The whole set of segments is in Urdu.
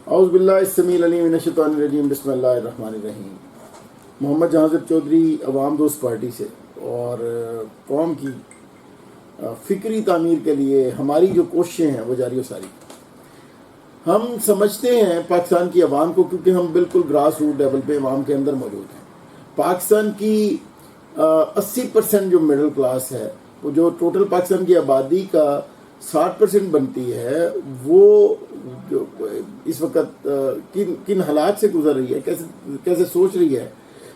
اعوذ باللہ السمیع العلیم من الشیطان الرجیم بسم اللہ الرحمن الرحیم۔ محمد جہانگیر چودھری عوام دوست پارٹی سے، اور قوم کی فکری تعمیر کے لیے ہماری جو کوششیں ہیں وہ جاری و ساری۔ ہم سمجھتے ہیں پاکستان کی عوام کو، کیونکہ ہم بالکل گراس روٹ لیول پہ عوام کے اندر موجود ہیں۔ پاکستان کی 80% جو مڈل کلاس ہے، وہ جو ٹوٹل پاکستان کی آبادی کا 60% بنتی ہے، وہ جو اس وقت کن حالات سے گزر رہی ہے، کیسے سوچ رہی ہے،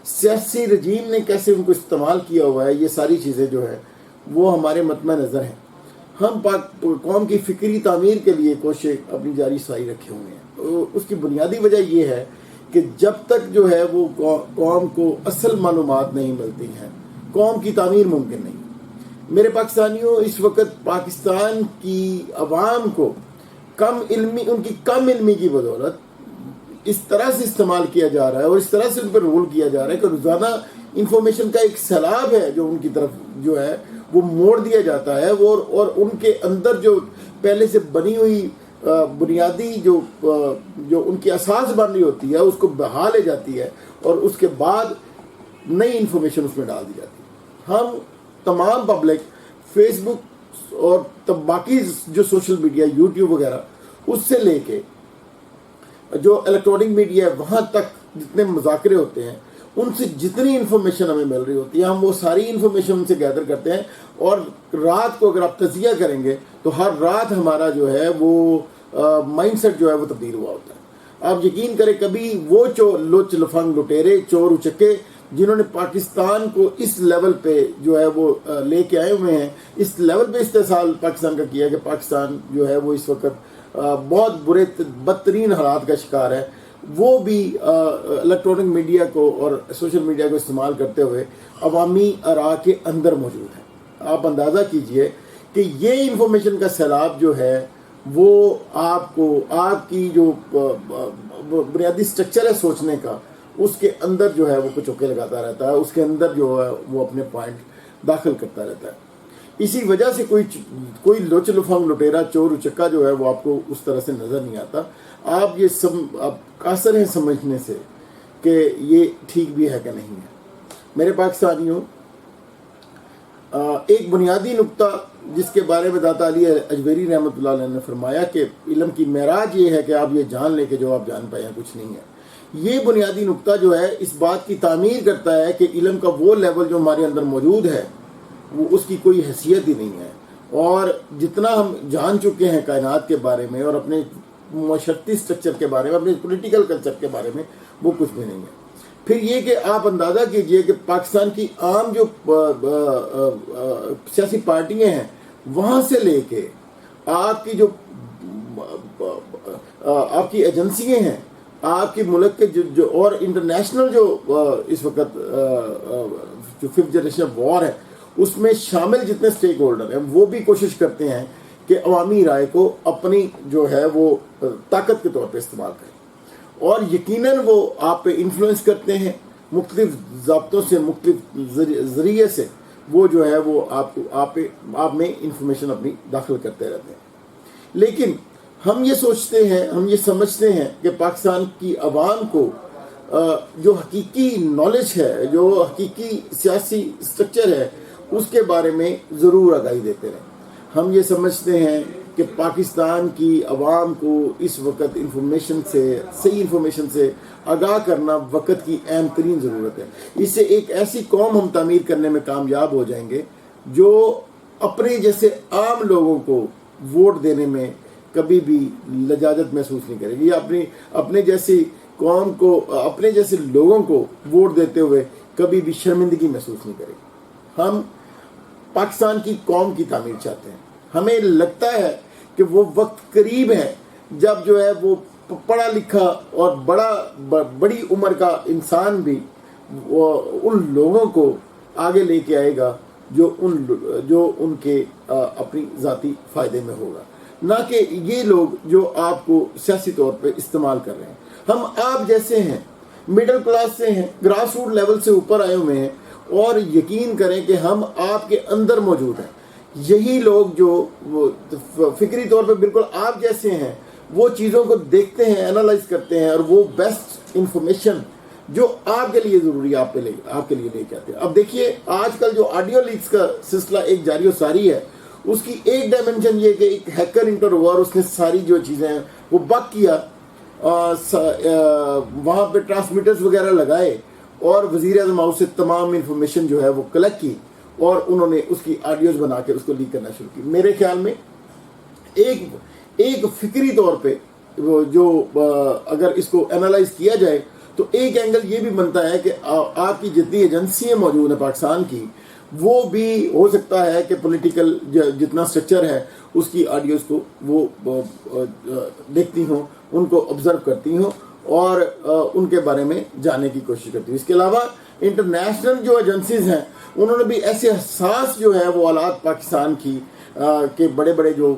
سیاسی رجیم نے کیسے ان کو استعمال کیا ہوا ہے، یہ ساری چیزیں جو ہیں وہ ہمارے مطمع نظر ہیں۔ ہم قوم کی فکری تعمیر کے لیے کوشش اپنی جاری ساری رکھے ہوئے ہیں۔ اس کی بنیادی وجہ یہ ہے کہ جب تک جو ہے وہ قوم کو اصل معلومات نہیں ملتی ہیں، قوم کی تعمیر ممکن نہیں۔ میرے پاکستانیوں، اس وقت پاکستان کی عوام کو ان کی کم علمی کی بدولت اس طرح سے استعمال کیا جا رہا ہے، اور اس طرح سے ان پر رول کیا جا رہا ہے کہ روزانہ انفارمیشن کا ایک سیلاب ہے جو ان کی طرف جو ہے وہ موڑ دیا جاتا ہے، اور ان کے اندر جو پہلے سے بنی ہوئی بنیادی جو ان کی اساس بن رہی ہوتی ہے، اس کو بہا لے جاتی ہے، اور اس کے بعد نئی انفارمیشن اس میں ڈال دی جاتی ہے۔ ہم تمام پبلک فیس بک اور باقی جو سوشل میڈیا، یوٹیوب وغیرہ، اس سے لے کے جو الیکٹرانک میڈیا ہے وہاں تک جتنے مذاکرے ہوتے ہیں، ان سے جتنی انفارمیشن ہمیں مل رہی ہوتی ہے، ہم وہ ساری انفارمیشن ان سے گیدر کرتے ہیں، اور رات کو اگر آپ تجزیہ کریں گے تو ہر رات ہمارا جو ہے وہ مائنڈ سیٹ جو ہے وہ تبدیل ہوا ہوتا ہے۔ آپ یقین کریں، کبھی وہ لوچ لفنگ لٹیرے چور اچکے جنہوں نے پاکستان کو اس لیول پہ جو ہے وہ لے کے آئے ہوئے ہیں، اس لیول پہ استحصال پاکستان کا کیا کہ پاکستان جو ہے وہ اس وقت بہت برے بدترین حالات کا شکار ہے، وہ بھی الیکٹرانک میڈیا کو اور سوشل میڈیا کو استعمال کرتے ہوئے عوامی آراء کے اندر موجود ہیں۔ آپ اندازہ کیجئے کہ یہ انفارمیشن کا سیلاب جو ہے وہ آپ کی جو بنیادی سٹرکچر ہے سوچنے کا، اس کے اندر جو ہے وہ کچھ چوکے لگاتا رہتا ہے، اس کے اندر جو ہے وہ اپنے پوائنٹ داخل کرتا رہتا ہے۔ اسی وجہ سے کوئی لوچ لفنگ لٹیرا چور اچکا جو ہے وہ آپ کو اس طرح سے نظر نہیں آتا۔ آپ قاصر ہیں سمجھنے سے کہ یہ ٹھیک بھی ہے کہ نہیں ہے۔ میرے پاکستانیوں، ایک بنیادی نقطہ جس کے بارے میں داتا علی اجمیری رحمۃ اللہ علیہ نے فرمایا کہ علم کی معراج یہ ہے کہ آپ یہ جان لیں کہ جو آپ جان پائے ہیں کچھ نہیں ہے۔ یہ بنیادی نقطہ جو ہے اس بات کی تعمیر کرتا ہے کہ علم کا وہ لیول جو ہمارے اندر موجود ہے وہ اس کی کوئی حیثیت ہی نہیں ہے، اور جتنا ہم جان چکے ہیں کائنات کے بارے میں اور اپنے معاشرتی سٹرکچر کے بارے میں، اپنے پولیٹیکل کلچر کے بارے میں، وہ کچھ بھی نہیں ہے۔ پھر یہ کہ آپ اندازہ کیجئے کہ پاکستان کی عام جو سیاسی پارٹیاں ہیں، وہاں سے لے کے آپ کی آپ کی ایجنسیاں ہیں، آپ کے ملک کے جو اور انٹرنیشنل جو اس وقت جو 5th جنریشن وار ہے، اس میں شامل جتنے سٹیک ہولڈر ہیں، وہ بھی کوشش کرتے ہیں کہ عوامی رائے کو اپنی جو ہے وہ طاقت کے طور پہ استعمال کریں، اور یقیناً وہ آپ پہ انفلوئنس کرتے ہیں مختلف ضابطوں سے، مختلف ذریعے سے، وہ جو ہے وہ آپ میں انفارمیشن اپنی داخل کرتے رہتے ہیں۔ لیکن ہم یہ سوچتے ہیں، ہم یہ سمجھتے ہیں کہ پاکستان کی عوام کو جو حقیقی نالج ہے، جو حقیقی سیاسی سٹرکچر ہے، اس کے بارے میں ضرور آگاہی دیتے رہیں۔ ہم یہ سمجھتے ہیں کہ پاکستان کی عوام کو اس وقت صحیح انفارمیشن سے آگاہ کرنا وقت کی اہم ترین ضرورت ہے۔ اس سے ایک ایسی قوم ہم تعمیر کرنے میں کامیاب ہو جائیں گے جو اپنے جیسے عام لوگوں کو ووٹ دینے میں کبھی بھی لجاجت محسوس نہیں کرے گی، یا اپنے جیسی قوم کو، اپنے جیسے لوگوں کو ووٹ دیتے ہوئے کبھی بھی شرمندگی محسوس نہیں کرے گی۔ ہم پاکستان کی قوم کی تعمیر چاہتے ہیں۔ ہمیں لگتا ہے کہ وہ وقت قریب ہے جب جو ہے وہ پڑھا لکھا اور بڑی عمر کا انسان بھی ان لوگوں کو آگے لے کے آئے گا جو ان کے اپنی ذاتی فائدے میں ہوگا، نہ کہ یہ لوگ جو آپ کو سیاسی طور پہ استعمال کر رہے ہیں۔ ہم آپ جیسے ہیں، مڈل کلاس سے ہیں، گراس روٹ لیول سے اوپر آئے ہوئے ہیں، اور یقین کریں کہ ہم آپ کے اندر موجود ہیں۔ یہی لوگ جو فکری طور پہ بالکل آپ جیسے ہیں، وہ چیزوں کو دیکھتے ہیں، انالائز کرتے ہیں، اور وہ بیسٹ انفارمیشن جو آپ کے لیے ضروری ہے آپ کے لیے لے کے آتے ہیں۔ اب دیکھیے آج کل جو آڈیو لیکس کا سلسلہ ایک جاری و ساری ہے، اس کی ایک ڈائمنشن یہ کہ ایک ہیکر انٹر ہوا اور اس نے ساری جو چیزیں ہیں وہ بک کیا، وہاں پہ ٹرانسمیٹرز وغیرہ لگائے اور وزیر اعظم ہاؤس سے تمام انفارمیشن جو ہے وہ کلیکٹ کی اور انہوں نے اس کی آڈیوز بنا کے اس کو لیک کرنا شروع کی۔ میرے خیال میں ایک فکری طور پہ جو اگر اس کو انالائز کیا جائے تو ایک اینگل یہ بھی بنتا ہے کہ آپ کی جتنی ایجنسیاں موجود ہیں پاکستان کی، وہ بھی ہو سکتا ہے کہ پولیٹیکل جتنا سٹرکچر ہے اس کی آڈیوز کو وہ دیکھتی ہوں، ان کو آبزرو کرتی ہوں اور ان کے بارے میں جاننے کی کوشش کرتی ہوں۔ اس کے علاوہ انٹرنیشنل جو ایجنسیز ہیں انہوں نے بھی ایسے حساس جو ہے وہ آلات پاکستان کی کہ بڑے بڑے جو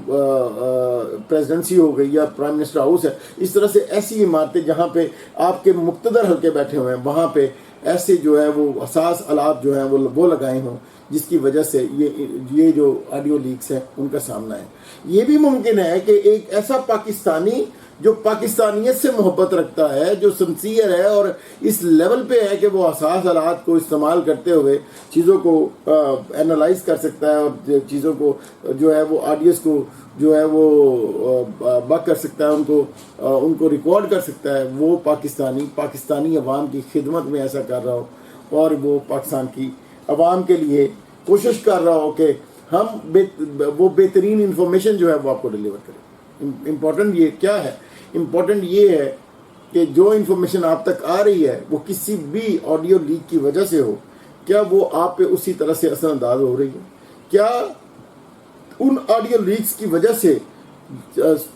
پریزیڈنسی ہو گئی یا پرائم منسٹر ہاؤس ہے، اس طرح سے ایسی عمارتیں جہاں پہ آپ کے مقتدر حلقے بیٹھے ہوئے ہیں، وہاں پہ ایسے جو ہے وہ حساس آلات جو ہیں وہ لگائے ہوں، جس کی وجہ سے یہ جو آڈیو لیکس ہیں ان کا سامنا ہے۔ یہ بھی ممکن ہے کہ ایک ایسا پاکستانی جو پاکستانیت سے محبت رکھتا ہے، جو سنسیئر ہے اور اس لیول پہ ہے کہ وہ حساس آلات کو استعمال کرتے ہوئے چیزوں کو انالائز کر سکتا ہے اور چیزوں کو جو ہے وہ آڈیوز کو جو ہے وہ بک کر سکتا ہے، ان کو ریکارڈ کر سکتا ہے، وہ پاکستانی عوام کی خدمت میں ایسا کر رہا ہو اور وہ پاکستان کی عوام کے لیے کوشش کر رہا ہو کہ ہم وہ بہترین انفارمیشن جو ہے وہ آپ کو ڈیلیور کریں۔ امپورٹنٹ یہ کیا ہے؟ امپورٹنٹ یہ ہے کہ جو انفارمیشن آپ تک آ رہی ہے وہ کسی بھی آڈیو لیک کی وجہ سے ہو، کیا وہ آپ پہ اسی طرح سے اثر انداز ہو رہی ہے؟ کیا ان آڈیو لیکس کی وجہ سے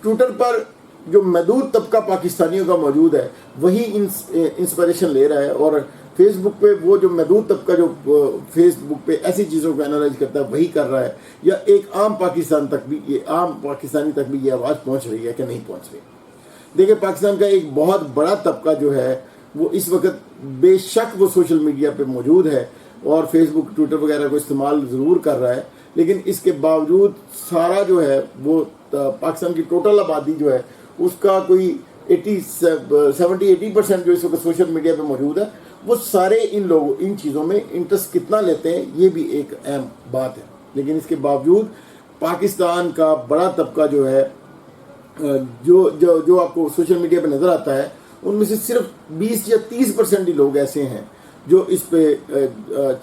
ٹویٹر پر جو محدود طبقہ پاکستانیوں کا موجود ہے وہی انسپریشن لے رہا ہے، اور فیس بک پہ وہ جو محدود طبقہ جو فیس بک پہ ایسی چیزوں کو انالائز کرتا ہے وہی کر رہا ہے، یا ایک عام پاکستانی تک بھی یہ آواز پہنچ رہی ہے کہ نہیں پہنچ رہی؟ دیکھیں، پاکستان کا ایک بہت بڑا طبقہ جو ہے وہ اس وقت بے شک وہ سوشل میڈیا پہ موجود ہے اور فیس بک ٹویٹر وغیرہ کو استعمال ضرور کر رہا ہے، لیکن اس کے باوجود سارا جو ہے وہ پاکستان کی ٹوٹل آبادی جو ہے اس کا کوئی 70-80% جو اس وقت سوشل میڈیا پہ موجود ہے، وہ سارے ان چیزوں میں انٹرسٹ کتنا لیتے ہیں یہ بھی ایک اہم بات ہے۔ لیکن اس کے باوجود پاکستان کا بڑا طبقہ جو ہے جو آپ کو سوشل میڈیا پہ نظر آتا ہے، ان میں سے صرف 20 یا 30% ہی لوگ ایسے ہیں جو اس پہ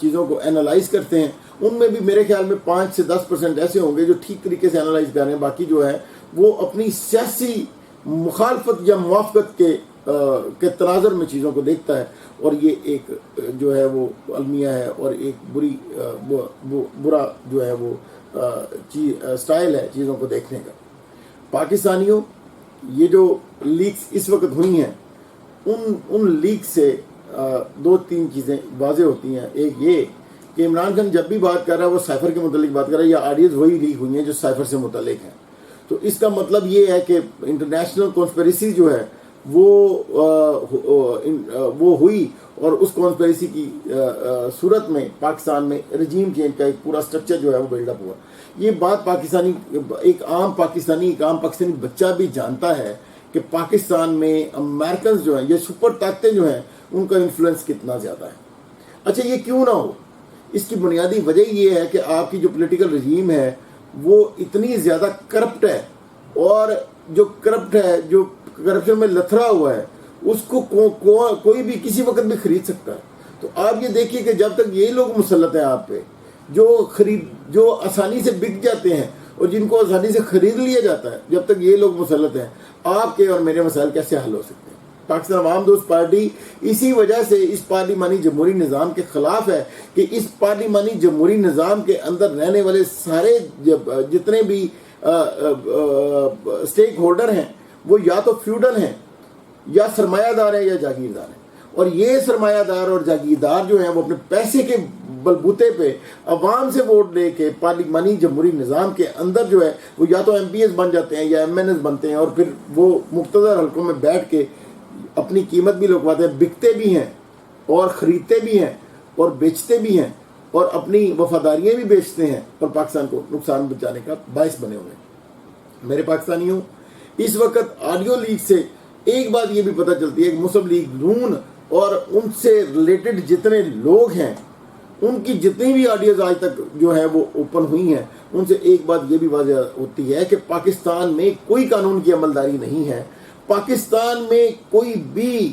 چیزوں کو انالائز کرتے ہیں۔ ان میں بھی میرے خیال میں 5 سے 10% ایسے ہوں گے جو ٹھیک طریقے سے انالائز کر رہے ہیں، باقی جو ہے وہ اپنی سیاسی مخالفت یا موافقت کے تناظر میں چیزوں کو دیکھتا ہے، اور یہ ایک جو ہے وہ المیہ ہے اور ایک برا جو ہے وہ سٹائل ہے چیزوں کو دیکھنے کا۔ پاکستانیوں، یہ جو لیکس اس وقت ہوئی ہیں ان لیک سے 2-3 چیزیں واضح ہوتی ہیں۔ ایک یہ کہ عمران خان جب بھی بات کر رہا ہے وہ سائفر کے متعلق بات کر رہا ہے، یا آڈیوز وہی لیک ہوئی ہیں جو سائفر سے متعلق ہیں، تو اس کا مطلب یہ ہے کہ انٹرنیشنل کانسپریسی جو ہے وہ ہوئی، اور اس کانسپریسی کی صورت میں پاکستان میں رجیم چینج کا ایک پورا سٹرکچر جو ہے وہ بلڈ اپ ہوا۔ یہ بات ایک عام پاکستانی بچہ بھی جانتا ہے کہ پاکستان میں امریکنز جو ہیں، یہ سپر طاقتیں جو ہیں، ان کا انفلوئنس کتنا زیادہ ہے۔ اچھا، یہ کیوں نہ ہو؟ اس کی بنیادی وجہ یہ ہے کہ آپ کی جو پولیٹیکل رجیم ہے وہ اتنی زیادہ کرپٹ ہے، اور جو کرپٹ ہے، جو کرپشن میں لتھڑا ہوا ہے، اس کو کوئی بھی کسی وقت بھی خرید سکتا ہے۔ تو آپ یہ دیکھیے کہ جب تک یہ لوگ مسلط ہیں آپ پہ، جو آسانی سے بک جاتے ہیں اور جن کو آسانی سے خرید لیا جاتا ہے، جب تک یہ لوگ مسلط ہیں، آپ کے اور میرے مسائل کیسے حل ہو سکتے ہیں؟ پاکستان عوام دوست پارٹی اسی وجہ سے اس پارلیمانی جمہوری نظام کے خلاف ہے کہ اس پارلیمانی جمہوری نظام کے اندر رہنے والے سارے جتنے بھی اسٹیک ہولڈر ہیں وہ یا تو فیوڈل ہیں، یا سرمایہ دار ہیں، یا جاگیردار ہیں، اور یہ سرمایہ دار اور جاگیردار جو ہیں وہ اپنے پیسے کے بلبوتے پہ عوام سے ووٹ لے کے پارلیمانی جمہوری نظام کے اندر جو ہے وہ یا تو MP بن جاتے ہیں یا MNs بنتے ہیں، اور پھر وہ مقتدر حلقوں میں بیٹھ کے اپنی قیمت بھی لگواتے ہیں، بکتے بھی ہیں اور خریدتے بھی ہیں اور بیچتے بھی ہیں، اور اپنی وفاداریاں بھی بیچتے ہیں، اور پاکستان کو نقصان پہنچانے کا باعث بنے ہوئے ہیں۔ میرے پاکستانیوں، اس وقت آڈیو لیک سے ایک بات یہ بھی پتہ چلتی ہے کہ مسلم لیگ نون اور ان سے ریلیٹڈ جتنے لوگ ہیں ان کی جتنی بھی آڈیوز آج تک جو ہے وہ اوپن ہوئی ہیں ان سے ایک بات یہ بھی واضح ہوتی ہے کہ پاکستان میں کوئی قانون کی عملداری نہیں ہے. پاکستان میں کوئی بھی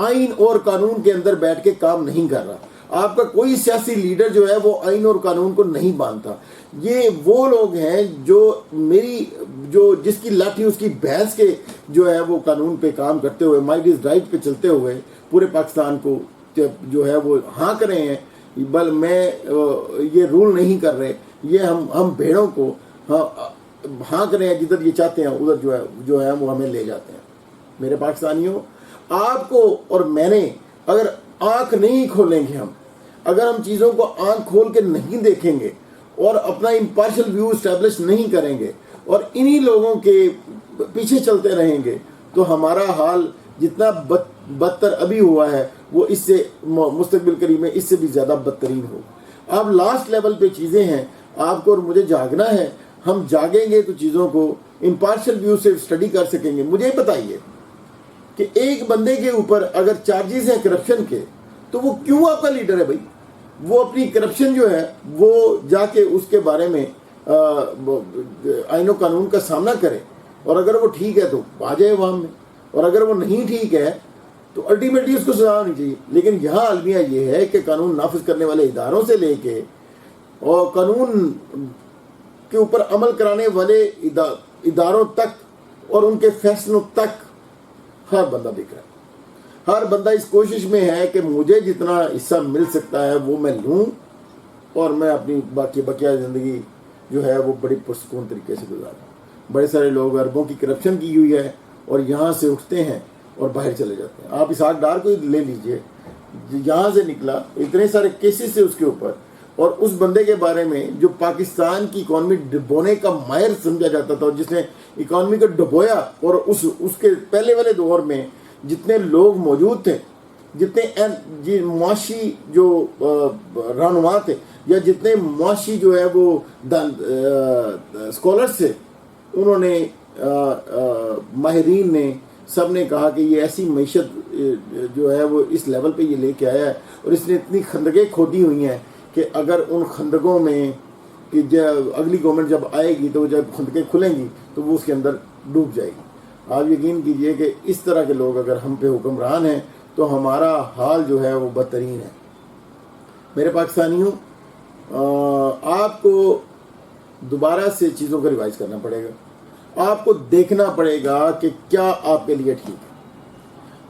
آئین اور قانون کے اندر بیٹھ کے کام نہیں کر رہا. آپ کا کوئی سیاسی لیڈر جو ہے وہ آئین اور قانون کو نہیں مانتا. یہ وہ لوگ ہیں جو جس کی لاٹھی اس کی بھینس کے جو ہے وہ قانون پہ کام کرتے ہوئے مائٹ از رائٹ پہ چلتے ہوئے پورے پاکستان کو جو ہے وہ ہانک رہے ہیں. بل میں یہ رول نہیں کر رہے, یہ ہم بھیڑوں کو ہانک رہے ہیں, جدھر یہ چاہتے ہیں ادھر جو ہے وہ ہمیں لے جاتے ہیں. میرے پاکستانیوں, آپ کو اور میں نے اگر آنکھ نہیں کھولیں گے, اگر ہم چیزوں کو آنکھ کھول کے نہیں دیکھیں گے اور اپنا امپارشل ویو اسٹیبلش نہیں کریں گے اور انہی لوگوں کے پیچھے چلتے رہیں گے تو ہمارا حال جتنا بدتر ابھی ہوا ہے وہ اس سے مستقبل قریب میں اس سے بھی زیادہ بدترین ہوگا. اب لاسٹ لیول پہ چیزیں ہیں, آپ کو اور مجھے جاگنا ہے. ہم جاگیں گے تو چیزوں کو امپارشل ویو سے اسٹڈی کر سکیں گے. مجھے بتائیے کہ ایک بندے کے اوپر اگر چارجز ہیں کرپشن کے تو وہ کیوں آپ کا لیڈر ہے بھائی؟ وہ اپنی کرپشن جو ہے وہ جا کے اس کے بارے میں آئین و قانون کا سامنا کرے, اور اگر وہ ٹھیک ہے تو آ جائے عوام میں, اور اگر وہ نہیں ٹھیک ہے تو الٹیمیٹلی اس کو سزا ہونی چاہیے. لیکن یہاں المیہ یہ ہے کہ قانون نافذ کرنے والے اداروں سے لے کے اور قانون کے اوپر عمل کرانے والے اداروں تک اور ان کے فیصلوں تک ہر بندہ دیکھ رہا ہے. ہر بندہ اس کوشش میں ہے کہ مجھے جتنا حصہ مل سکتا ہے وہ میں لوں اور میں اپنی بقیہ زندگی جو ہے وہ بڑی پرسکون طریقے سے گزاروں. بڑے سارے لوگ اربوں کی کرپشن کی ہوئی ہے اور یہاں سے اٹھتے ہیں اور باہر چلے جاتے ہیں. آپ اسحاق ڈار کو لے لیجئے, یہاں سے نکلا, اتنے سارے کیسز سے اس کے اوپر, اور اس بندے کے بارے میں جو پاکستان کی اکانومی ڈبونے کا ماہر سمجھا جاتا تھا اور جس نے اکانومی کو ڈبویا, اور اس کے پہلے والے دور میں جتنے لوگ موجود تھے, جتنے معاشی جو رہنما تھے یا جتنے معاشی جو ہے وہ اسکالرس تھے, انہوں نے ماہرین نے سب نے کہا کہ یہ ایسی معیشت جو ہے وہ اس لیول پہ یہ لے کے آیا ہے اور اس نے اتنی خندقیں کھودی ہوئی ہیں کہ اگر ان خندقوں میں کہ اگلی گورنمنٹ جب آئے گی تو جب خندقیں کھلیں گی تو وہ اس کے اندر ڈوب جائے گی. آپ یقین کیجئے کہ اس طرح کے لوگ اگر ہم پہ حکمران ہیں تو ہمارا حال جو ہے وہ بدترین ہے. میرے پاکستانیوں, آپ کو دوبارہ سے چیزوں کو ریوائز کرنا پڑے گا. آپ کو دیکھنا پڑے گا کہ کیا آپ کے لیے ٹھیک ہے.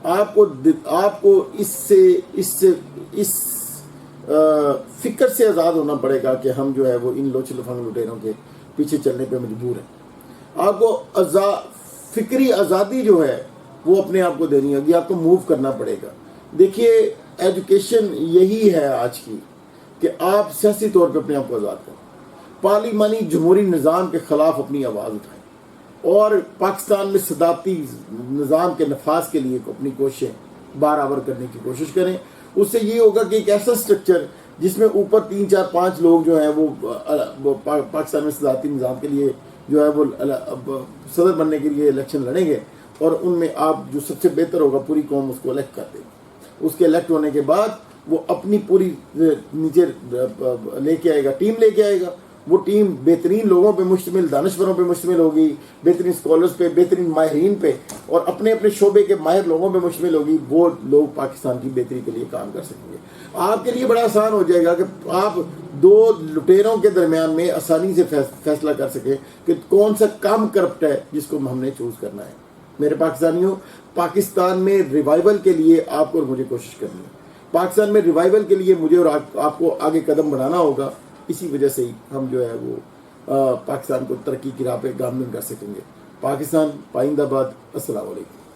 آپ کو اس فکر سے آزاد ہونا پڑے گا کہ ہم جو ہے وہ ان لوچ لفنگ لٹیروں کے پیچھے چلنے پہ مجبور ہیں. آپ کو فکری آزادی جو ہے وہ اپنے آپ کو دینی ہوگی, آپ کو موو کرنا پڑے گا. دیکھیے, ایجوکیشن یہی ہے آج کی کہ آپ سیاسی طور پہ اپنے آپ کو آزاد کریں, پارلیمانی جمہوری نظام کے خلاف اپنی آواز اٹھائیں اور پاکستان میں صدارتی نظام کے نفاذ کے لیے اپنی کوششیں برابر کرنے کی کوشش کریں. اس سے یہ ہوگا کہ ایک ایسا سٹرکچر جس میں اوپر 3 4 5 لوگ جو ہیں وہ پاکستان میں صدارتی نظام کے لیے جو ہے وہ صدر بننے کے لیے الیکشن لڑیں گے, اور ان میں آپ جو سب سے بہتر ہوگا پوری قوم اس کو الیکٹ کر دے گی. اس کے الیکٹ ہونے کے بعد وہ اپنی پوری نیچے لے کے آئے گا, ٹیم لے کے آئے گا. وہ ٹیم بہترین لوگوں پہ مشتمل, دانشوروں پہ مشتمل ہوگی, بہترین اسکالرز پہ, بہترین ماہرین پہ, اور اپنے اپنے شعبے کے ماہر لوگوں پہ مشتمل ہوگی. وہ لوگ پاکستان کی بہتری کے لیے کام کر سکیں گے. آپ کے لیے بڑا آسان ہو جائے گا کہ آپ 2 لٹیروں کے درمیان میں آسانی سے فیصلہ کر سکیں کہ کون سا کام کرپٹ ہے جس کو ہم نے چوز کرنا ہے. میرے پاکستانیوں, پاکستان میں ریوائول کے لیے آپ کو اور مجھے کوشش کرنی ہے. پاکستان میں ریوائول کے لیے مجھے اور آپ کو آگے قدم بڑھانا ہوگا. اسی وجہ سے ہی ہم جو ہے وہ پاکستان کو ترقی کی راہ پہ گامزن کر سکیں گے. پاکستان پائندہ باد. السلام علیکم.